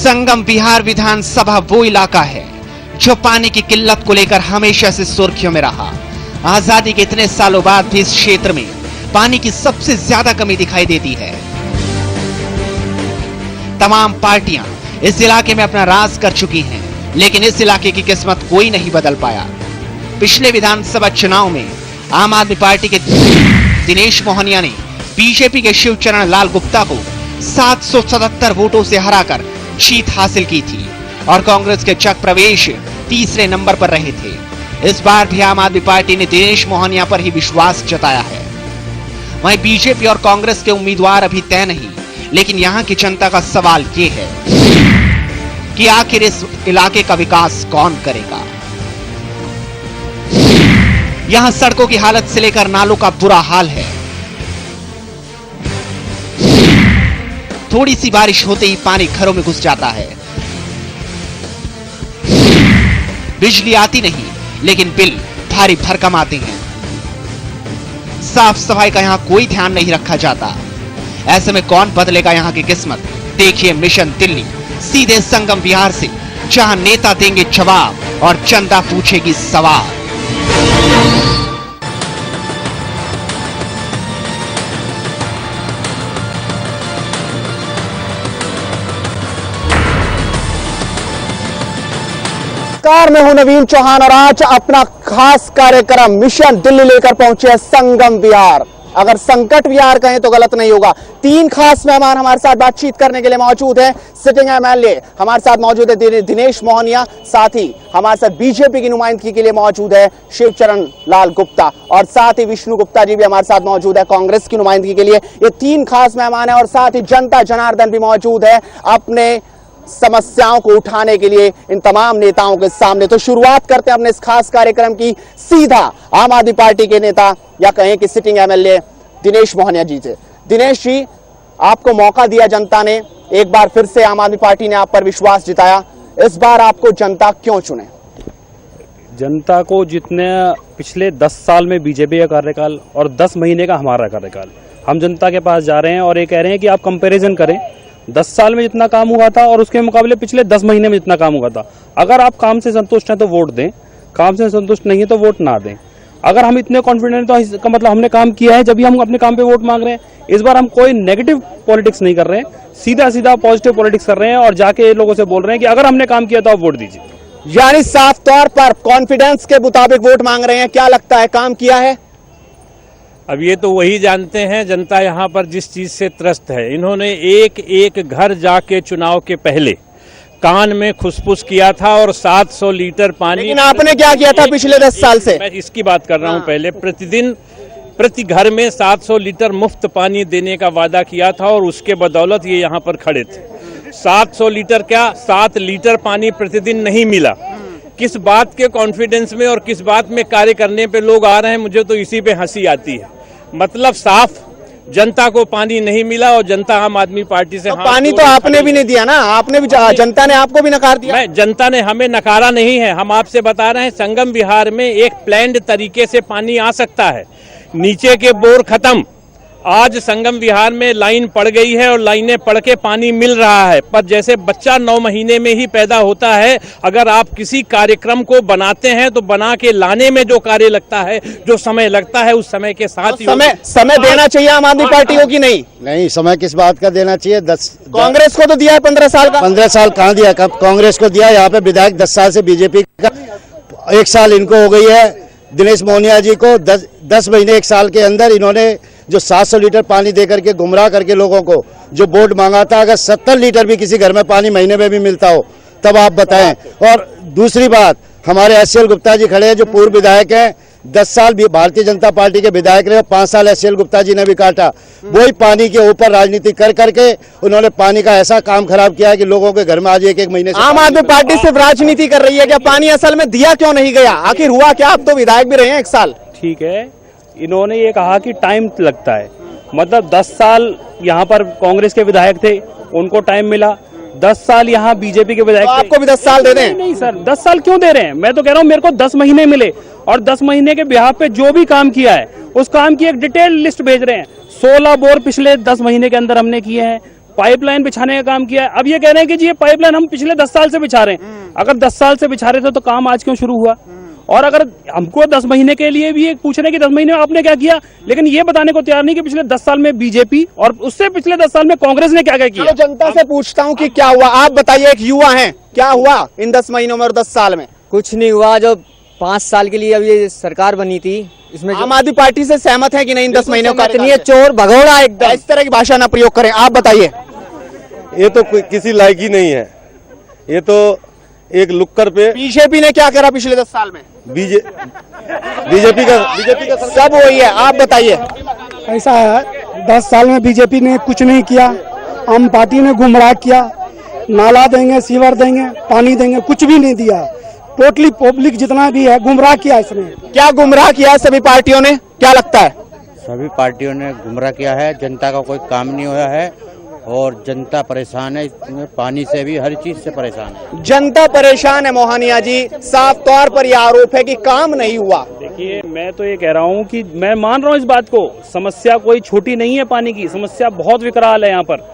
संगम बिहार विधानसभा वो इलाका है जो पानी की किल्लत को लेकर हमेशा से सुर्खियों में रहा। आजादी के इतने सालों बाद भी इस क्षेत्र में पानी की सबसे ज्यादा कमी दिखाई देती है। तमाम पार्टियां इस इलाके में अपना राज कर चुकी हैं, लेकिन इस इलाके की किस्मत कोई नहीं बदल पाया। पिछले विधानसभा चुनाव में आम आदमी पार्टी के दिनेश मोहनिया ने बीजेपी के शिवचरण लाल गुप्ता को 777 वोटों से हराकर जीत हासिल की थी और कांग्रेस के चक प्रवेश तीसरे नंबर पर रहे थे। इस बार भी आम आदमी पार्टी ने दिनेश मोहनिया पर ही विश्वास जताया है। वहीं बीजेपी और कांग्रेस के उम्मीदवार अभी तय नहीं, लेकिन यहां की जनता का सवाल ये है कि आखिर इस इलाके का विकास कौन करेगा। यहां सड़कों की हालत से लेकर नालों का बुरा हाल है। थोड़ी सी बारिश होते ही पानी घरों में घुस जाता है। बिजली आती नहीं, लेकिन बिल भारी भरकम आते हैं। साफ सफाई का यहां कोई ध्यान नहीं रखा जाता। ऐसे में कौन बदलेगा यहां की किस्मत? देखिए मिशन दिल्ली सीधे संगम बिहार से, जहां नेता देंगे जवाब और जनता पूछेगी सवाल। नमस्कार, मैं हूं नवीन चौहान और आज अपना खास कार्यक्रम मिशन दिल्ली लेकर पहुंचे हैं संगम बिहार। अगर संकट बिहार कहें तो गलत नहीं होगा। तीन खास मेहमान हमारे साथ बातचीत करने के लिए मौजूद हैं। सिटिंग एमएलए हमारे साथ मौजूद है दिनेश मोहनिया, साथ ही हमारे साथ बीजेपी की नुमाइंदगी के लिए मौजूद है शिवचरण लाल गुप्ता और साथ ही विष्णु गुप्ता जी भी हमारे साथ मौजूद है कांग्रेस की नुमाइंदगी के लिए। ये तीन खास मेहमान है और साथ ही जनता जनार्दन भी मौजूद है अपने समस्याओं को उठाने के लिए इन तमाम नेताओं के सामने। तो शुरुआत करते हैं अपने इस खास कार्यक्रम की सीधा आम आदमी पार्टी के नेता या कहें कि सिटिंग एमएलए दिनेश मोहनिया जी से। दिनेश जी, आपको मौका दिया जनता ने, एक बार फिर से आम आदमी पार्टी ने आप पर विश्वास जताया। इस बार आपको जनता क्यों चुने? जनता को जितने पिछले 10 साल में बीजेपी का कार्यकाल और 10 महीने का हमारा कार्यकाल, हम जनता के पास जा रहे हैं और ये कह रहे हैं कि आप कंपैरिजन करें 10 साल में जितना काम हुआ था और उसके मुकाबले पिछले 10 महीने में जितना काम हुआ था। अगर आप काम से संतुष्ट हैं तो वोट दें, काम से संतुष्ट नहीं है तो वोट ना दें। अगर हम इतने कॉन्फिडेंट तो इसका मतलब हमने काम किया है, जब भी हम अपने काम पे वोट मांग रहे हैं। इस बार हम कोई नेगेटिव पॉलिटिक्स नहीं कर रहे हैं, सीधा सीधा पॉजिटिव पॉलिटिक्स कर रहे हैं और जाके लोगों से बोल रहे हैं कि अगर हमने काम किया तो आप वोट दीजिए। यानी साफ तौर पर कॉन्फिडेंस के मुताबिक वोट मांग रहे हैं। क्या लगता है, काम किया है? अब ये तो वही जानते हैं जनता यहाँ पर जिस चीज से त्रस्त है। इन्होंने एक एक घर जाके चुनाव के पहले कान में खुसफुस किया था और 700 लीटर पानी। लेकिन आपने क्या किया था पिछले 10 साल से? मैं इसकी बात कर रहा हूँ। पहले प्रतिदिन प्रति घर में 700 लीटर मुफ्त पानी देने का वादा किया था और उसके बदौलत ये यहाँ पर खड़े थे। 700 लीटर क्या, 7 लीटर पानी प्रतिदिन नहीं मिला। किस बात के कॉन्फिडेंस में और किस बात में कार्य करने पे लोग आ रहे हैं, मुझे तो इसी पे हंसी आती है। मतलब साफ जनता को पानी नहीं मिला और जनता आम आदमी पार्टी से। तो पानी तो आपने भी नहीं दिया ना, आपने भी, जनता ने आपको भी नकार दिया। जनता ने हमें नकारा नहीं है। हम आपसे बता रहे हैं संगम बिहार में एक प्लान्ड तरीके से पानी आ सकता है। नीचे के बोर खत्म, आज संगम विहार में लाइन पड़ गई है और लाइनें पड़ के पानी मिल रहा है। पर जैसे बच्चा 9 महीने में ही पैदा होता है, अगर आप किसी कार्यक्रम को बनाते हैं तो बना के लाने में जो कार्य लगता है, जो समय लगता है, उस समय के साथ ही समय देना चाहिए आम आदमी पार्टी को कि नहीं? नहीं, समय किस बात का देना चाहिए? कांग्रेस को तो दिया है 15 साल का। 15 साल कहाँ दिया? कब कांग्रेस को दिया? यहाँ पे विधायक 10 साल से बीजेपी का, 1 साल इनको हो गई है। दिनेश मोहनिया जी को 10 महीने 1 साल के अंदर इन्होंने जो 700 लीटर पानी देकर के गुमराह करके लोगों को जो वोट मांगा था, अगर 70 लीटर भी किसी घर में पानी महीने में भी मिलता हो तब आप बताएं। और दूसरी बात, हमारे एसएल गुप्ता जी खड़े हैं जो पूर्व विधायक हैं, 10 साल भी भारतीय जनता पार्टी के विधायक रहे, 5 साल एसएल गुप्ता जी ने भी काटा। वही पानी के ऊपर राजनीति कर करके उन्होंने पानी का ऐसा काम खराब किया है कि लोगों के घर में आज 1-1 महीने से। आम आदमी पार्टी सिर्फ राजनीति कर रही है क्या? पानी असल में दिया क्यों नहीं गया? आखिर हुआ क्या? आप तो विधायक भी रहे हैं 1 साल। ठीक है, इन्होंने ये कहा कि टाइम लगता है। मतलब 10 साल यहाँ पर कांग्रेस के विधायक थे, उनको टाइम मिला। 10 साल यहाँ बीजेपी के विधायक, तो आपको भी 10 साल दे दें? नहीं सर, 10 साल क्यों दे रहे हैं? मैं तो कह रहा हूँ मेरे को 10 महीने मिले और 10 महीने के बिहार पे जो भी काम किया है उस काम की एक डिटेल लिस्ट भेज रहे हैं। 16 बोर पिछले 10 महीने के अंदर हमने किए हैं। पाइपलाइन बिछाने का काम किया है। अब ये कह रहे हैं कि जी ये पाइपलाइन हम पिछले 10 साल से बिछा रहे हैं। अगर 10 साल से बिछा रहे थे तो काम आज क्यों शुरू हुआ? और अगर हमको 10 महीने के लिए भी पूछ रहे हैं कि 10 महीने में आपने क्या किया, लेकिन ये बताने को तैयार नहीं कि पिछले 10 साल में बीजेपी और उससे पिछले 10 साल में कांग्रेस ने क्या क्या किया। चलो जनता से पूछता हूँ कि क्या हुआ, आप बताइए, एक युवा हैं, क्या हुआ इन 10 महीनों में और 10 साल में? कुछ नहीं हुआ। जो 5 साल के लिए अब ये सरकार बनी थी, इसमें आम आदमी पार्टी से सहमत है कि नहीं इन 10 महीनों का? इतनी चोर भगोड़ा एकदम। इस तरह की भाषा ना प्रयोग करें, आप बताइए। ये तो किसी लायक ही नहीं है। ये तो एक लुक्कर पे बीजेपी ने क्या करा पिछले 10 साल में? बीजेपी का सब वही है, आप बताइए। ऐसा है, 10 साल में बीजेपी ने कुछ नहीं किया, आम पार्टी ने गुमराह किया। नाला देंगे, सीवर देंगे, पानी देंगे, कुछ भी नहीं दिया। टोटली पब्लिक जितना भी है गुमराह किया इसने। क्या गुमराह किया सभी पार्टियों ने, क्या लगता है? सभी पार्टियों ने गुमराह किया है। जनता का कोई काम नहीं हुआ है और जनता परेशान है, इसमें पानी से भी हर चीज से परेशान है। जनता परेशान है मोहनिया जी, साफ तौर पर यह आरोप है कि काम नहीं हुआ। देखिए, मैं तो ये कह रहा हूँ कि मैं मान रहा हूँ इस बात को, समस्या कोई छोटी नहीं है। पानी की समस्या बहुत विकराल है यहाँ पर,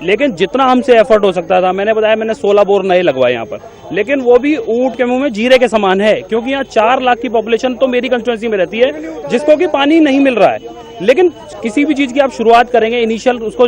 लेकिन जितना हमसे एफर्ट हो सकता था, मैंने बताया मैंने 16 बोर नए लगवाए यहाँ पर, लेकिन वो भी ऊंट के मुंह में जीरे के समान है, क्योंकि यहाँ 4 लाख की पॉपुलेशन तो मेरी कंस्टिट्यूंसी में रहती है जिसको कि पानी नहीं मिल रहा है। लेकिन किसी भी चीज की आप शुरुआत करेंगे, इनिशियल उसको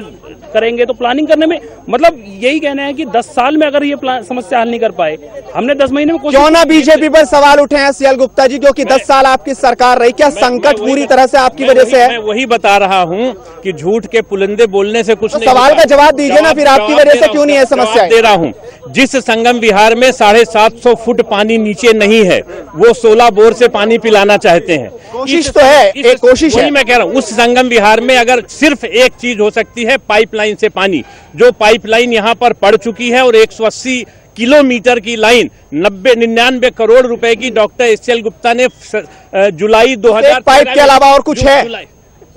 करेंगे, तो प्लानिंग करने में मतलब यही कहना है कि 10 साल में अगर ये समस्या हल नहीं कर पाए, हमने 10 महीने में क्यों ना बीजेपी पर सवाल उठे हैं सीएल गुप्ता जी, क्योंकि 10 साल आपकी सरकार रही, क्या संकट पूरी तरह से आपकी वजह से है? मैं वही बता रहा हूँ कि झूठ के पुलंदे बोलने से कुछ नहीं। सवाल का जवाब दीजिए ना, फिर आपकी वजह से क्यों नहीं है समस्या? दे रहा हूँ। जिस संगम विहार में 750 फुट पानी नीचे नहीं है, वो 16 बोर से पानी पिलाना चाहते हैं। कोशिश तो है, एक कोशिश है। मैं कह रहा हूँ उस संगम विहार में अगर सिर्फ एक चीज हो सकती है, पाइपलाइन से पानी, जो पाइपलाइन यहाँ पर पड़ चुकी है, और 180 किलोमीटर की लाइन 99 करोड़ रुपए की डॉक्टर एसएल गुप्ता ने जुलाई 2000 पाइप के अलावा और कुछ है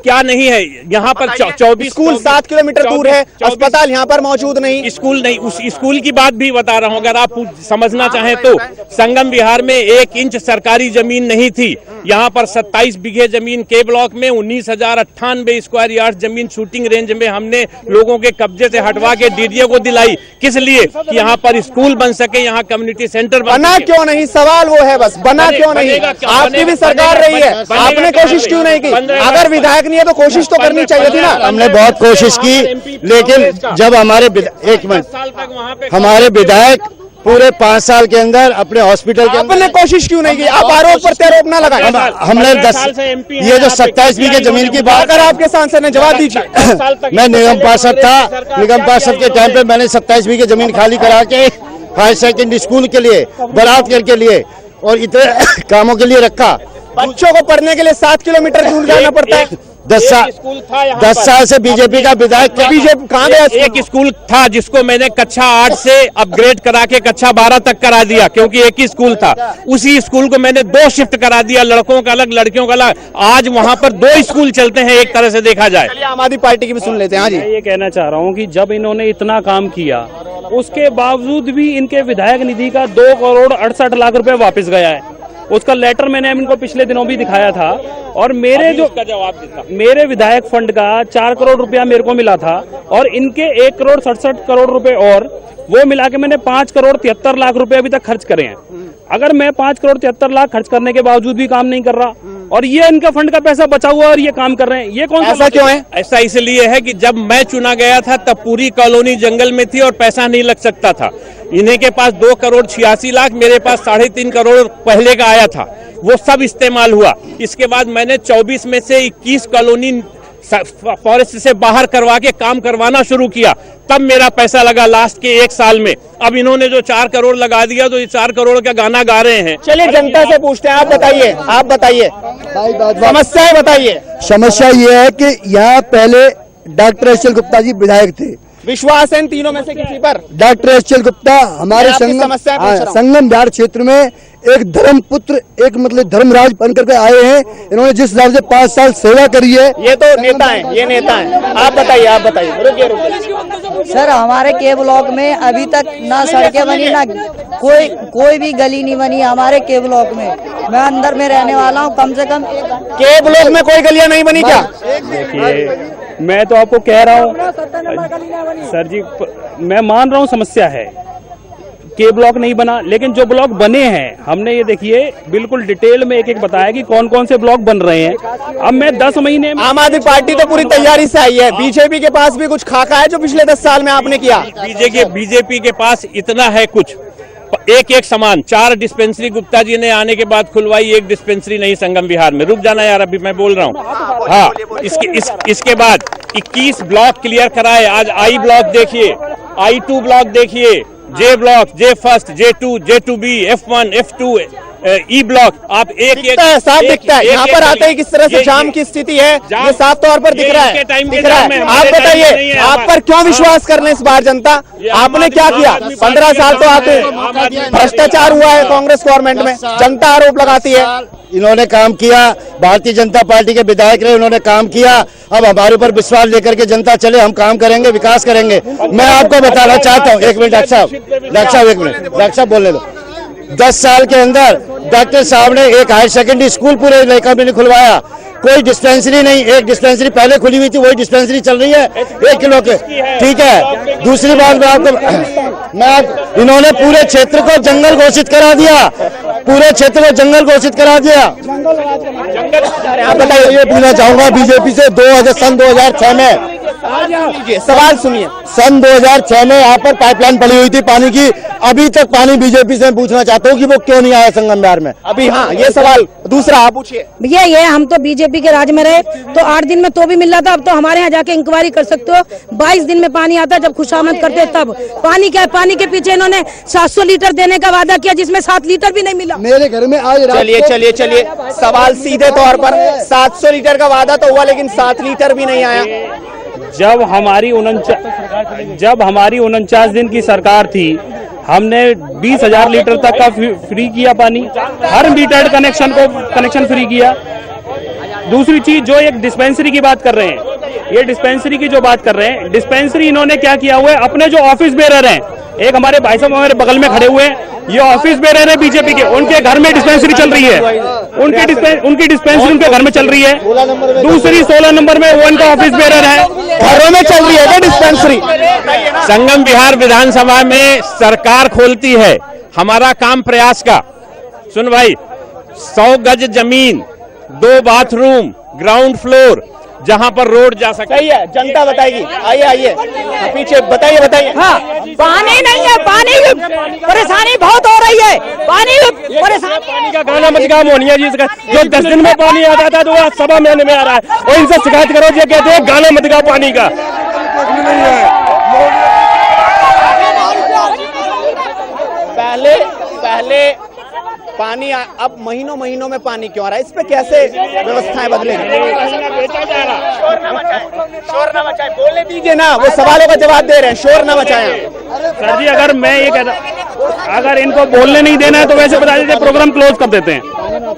क्या? नहीं है यहाँ पर 24 स्कूल 7 किलोमीटर दूर है, अस्पताल यहाँ पर मौजूद नहीं। स्कूल नहीं, उस स्कूल की बात भी बता रहा हूँ। अगर आप समझना चाहें तो संगम विहार में 1 इंच सरकारी जमीन नहीं थी। यहाँ पर 27 बीघे जमीन के ब्लॉक में 19,098 स्क्वायर यार्ड जमीन शूटिंग रेंज में हमने लोगों के कब्जे से हटवा के डीडीओ को दिलाई। किस लिए? कि यहाँ पर स्कूल बन सके, यहाँ कम्युनिटी सेंटर बना क्यों नहीं? सवाल वो है बस, बना क्यों नहीं? आपकी भी सरकार रही है, आपने कोशिश क्यों नहीं की? अगर विधायक नहीं है तो कोशिश तो करनी चाहिए थी ना। हमने बहुत कोशिश की, लेकिन जब हमारे विधायक पूरे 5 साल के अंदर अपने हॉस्पिटल के आपने कोशिश क्यों नहीं की? आप आरोप प्रत्यारोप ना लगाएं। हमने 10 ये जो 27 बीघे जमीन की बात, अगर आपके सांसद ने जवाब दीजिए। मैं निगम पार्षद था, निगम पार्षद के टाइम पे मैंने 27 बीघे जमीन खाली करा के हायर सेकेंडरी स्कूल के लिए, बरातगढ़ के लिए और इतने कामों के लिए रखा। बच्चों को पढ़ने के लिए 7 किलोमीटर दूर जाना पड़ता है। 10 साल से बीजेपी का विधायक, बीजेपी कहाँ गया? एक स्कूल था जिसको मैंने कक्षा 8 से अपग्रेड करा के कक्षा 12 तक करा दिया, क्योंकि एक ही स्कूल था। उसी स्कूल को मैंने 2 शिफ्ट करा दिया, लड़कों का अलग लड़कियों का अलग। आज वहाँ पर 2 स्कूल चलते हैं, एक तरह से देखा जाए। आम आदमी पार्टी की भी सुन लेते हैं। हाँ जी, मैं ये कहना चाह रहा हूँ कि जब इन्होंने इतना काम किया, उसके बावजूद भी इनके विधायक निधि का 2 करोड़ 68 लाख रुपए वापस गया है। उसका लेटर मैंने इनको पिछले दिनों भी दिखाया था, और मेरे जो मेरे विधायक फंड का 4 करोड़ रुपया मेरे को मिला था, और इनके 1 करोड़ 67 करोड़ रुपए और वो मिला के मैंने 5 करोड़ 73 लाख रुपए अभी तक खर्च करे हैं। अगर मैं 5 करोड़ 73 लाख खर्च करने के बावजूद भी काम नहीं कर रहा, और ये इनका फंड का पैसा बचा हुआ और ये काम कर रहे हैं, ये कौन सा? ऐसा क्यों है? ऐसा इसलिए है कि जब मैं चुना गया था तब पूरी कॉलोनी जंगल में थी और पैसा नहीं लग सकता था। इन्हीं के पास 2 करोड़ 86 लाख, मेरे पास 3.5 करोड़ पहले का आया था, वो सब इस्तेमाल हुआ। इसके बाद मैंने 24 में से 21 कॉलोनी फॉरेस्ट से बाहर करवा के काम करवाना शुरू किया, तब मेरा पैसा लगा लास्ट के 1 साल में। अब इन्होंने जो 4 करोड़ लगा दिया, तो ये 4 करोड़ का गाना गा रहे हैं। चलिए जनता से पूछते हैं, आप बताइए समस्या बताइए। समस्या ये है कि यहाँ पहले डॉक्टर एसएल गुप्ता जी विधायक थे। विश्वास है इन तीनों में से किसी पर? डॉक्टर एसएल गुप्ता हमारे संगम बिहार क्षेत्र में एक धर्मपुत्र, एक मतलब धर्मराज बन करके आए हैं। इन्होंने जिस हिसाब से 5 साल सेवा करी है, ये तो नेता हैं, ये नेता हैं। आप बताइए। रुकिए। सर, हमारे के ब्लॉक में अभी तक ना सड़कें बनी, ना कोई भी गली नहीं बनी हमारे के ब्लॉक में। मैं अंदर में रहने वाला हूँ, कम से कम के ब्लॉक में कोई गलियां नहीं बनी क्या? देखिए, मैं तो आपको कह रहा हूँ सर जी, मैं मान रहा हूँ समस्या है, के ब्लॉक नहीं बना, लेकिन जो ब्लॉक बने हैं हमने ये देखिए बिल्कुल डिटेल में एक एक बताया कि कौन कौन से ब्लॉक बन रहे हैं। अब मैं 10 महीने में, आम आदमी पार्टी तो पूरी तैयारी से आई है, बीजेपी के पास भी कुछ खाका है जो पिछले 10 साल में आपने किया। बीजेपी के पास इतना है कुछ, एक एक सामान, 4 डिस्पेंसरी गुप्ता जी ने आने के बाद खुलवाई, 1 डिस्पेंसरी नहीं संगम विहार में। रुक जाना यार, अभी मैं बोल रहा हूँ। हाँ, इसके बाद 21 ब्लॉक क्लियर कराए। आज आई ब्लॉक देखिए, I2 ब्लॉक देखिए, J block, J first, J2, J2B, F1, F2, E block, आप एक साफ दिखता है। यहाँ पर आते ही किस तरह से जाम की स्थिति है ये साफ तौर पर दिख रहा है। आप बताइए, आप पर क्यों विश्वास कर ले इस बार जनता? आपने क्या किया? 15 साल तो आपने भ्रष्टाचार हुआ है कांग्रेस गवर्नमेंट में, जनता आरोप लगाती है। इन्होंने काम किया, भारतीय जनता पार्टी के विधायक रहे, उन्होंने काम किया। अब हमारे ऊपर विश्वास लेकर के जनता चले, हम काम करेंगे, विकास करेंगे। मैं आपको बताना चाहता हूँ, 1 मिनट डॉक्टर साहब 1 मिनट, डॉक्टर साहब बोलने दो। 10 साल के अंदर डॉक्टर साहब ने एक हायर सेकेंडरी स्कूल पूरे इलाके में नहीं खुलवाया, कोई डिस्पेंसरी नहीं। एक डिस्पेंसरी पहले खुली हुई थी, वही डिस्पेंसरी चल रही है 1 किलो के, ठीक है। दूसरी बात इन्होंने पूरे क्षेत्र को जंगल घोषित करा दिया, पूरे क्षेत्र को जंगल घोषित करा दिया। आप बताइए, ये पूछना चाहूंगा बीजेपी से, सन 2006 में, सवाल सुनिए, सन 2006 में यहाँ पर पाइपलाइन पड़ी हुई थी पानी की, अभी तक पानी बीजेपी से पूछना चाहता हूँ कि वो क्यों नहीं आया संगम बिहार में अभी। हाँ, ये सवाल। दूसरा आप पूछिए। भैया ये हम तो बीजेपी के राज में रहे तो 8 दिन में तो भी मिल रहा था, अब तो हमारे यहाँ जाके इंक्वायरी कर सकते हो, 22 दिन में पानी आता, जब खुशामद करते तब। पानी क्या है? पानी के पीछे इन्होंने 700 लीटर देने का वादा किया जिसमें 7 लीटर भी नहीं मिला। मेरे घर में आज चलिए सवाल सीधे तौर पर, 700 लीटर का वादा तो हुआ लेकिन 7 लीटर भी नहीं आया। जब हमारी 49 दिन की सरकार थी, हमने 20,000 लीटर तक का फ्री किया पानी, हर मीटर्ड कनेक्शन फ्री किया। दूसरी चीज, जो एक डिस्पेंसरी की बात कर रहे हैं, ये डिस्पेंसरी की जो बात कर रहे हैं, डिस्पेंसरी इन्होंने क्या किया हुआ है, अपने जो ऑफिस बेरर हैं, एक हमारे भाई साहब हमारे बगल में खड़े हुए हैं, ये ऑफिस बेरर है बीजेपी के, उनके घर में डिस्पेंसरी चल रही है, उनकी डिस्पेंसरी उनके घर में चल रही है। दूसरी 16 नंबर में वो उनका ऑफिस बेरर है, घरों में चल रही है क्या डिस्पेंसरी? संगम विहार विधानसभा में सरकार खोलती है, हमारा काम प्रयास का। सुन भाई, 100 गज जमीन, 2 बाथरूम, ग्राउंड फ्लोर, जहां पर रोड जा सकता सही है, जनता बताएगी। आइए पीछे, बताइए। हाँ, पानी नहीं है, पानी परेशानी बहुत हो रही है, पानी का गाना मत गा मोनिया जी, जो 10 दिन में पानी आता था तो वो 7 महीने में आ रहा है, और इनसे शिकायत करो, ये कहते हैं गाना मत गा पानी का। पहले पानी, अब महीनों में पानी क्यों आ रहा है? इस पे कैसे व्यवस्थाएं बदलेंगे? शोर न मचाएं, बोलने दीजिए ना, वो सवालों का जवाब दे रहे हैं, शोर न मचाएं। सर जी, अगर मैं ये कहता, अगर इनको बोलने नहीं देना है तो वैसे बता देते, प्रोग्राम क्लोज कर देते हैं।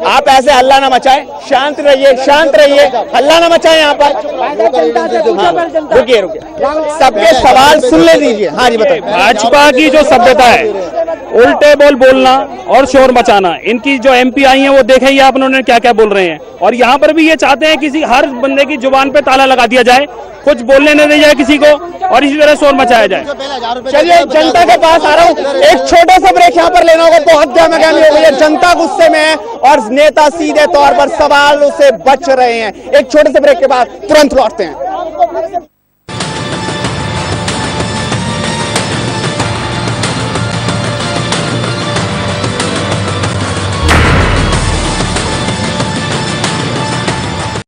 आप ऐसे हल्ला ना मचाएं, शांत रहिए, हल्ला ना मचाएं यहाँ पर। रुकिए, सबके सवाल सुन ले दीजिए। हाँ जी, बताइए। भाजपा की जो सभ्यता है, उल्टे बोलना और शोर मचाना, इनकी जो MP आई हैं वो देखे ही आप उन्होंने क्या क्या बोल रहे हैं, और यहाँ पर भी ये चाहते हैं किसी हर बंदे की जुबान पे ताला लगा दिया जाए, कुछ बोलने नहीं दिया जाए किसी को, और इसी तरह शोर मचाया जाए। चलिए, जनता के पास आ रहा हूँ, एक छोटा सा ब्रेक यहाँ पर लेना होगा, बहुत गहमागहमी हो गई है, जनता गुस्से में है और नेता सीधे तौर पर सवालों से बच रहे हैं। एक छोटे से ब्रेक के बाद तुरंत लौटते हैं।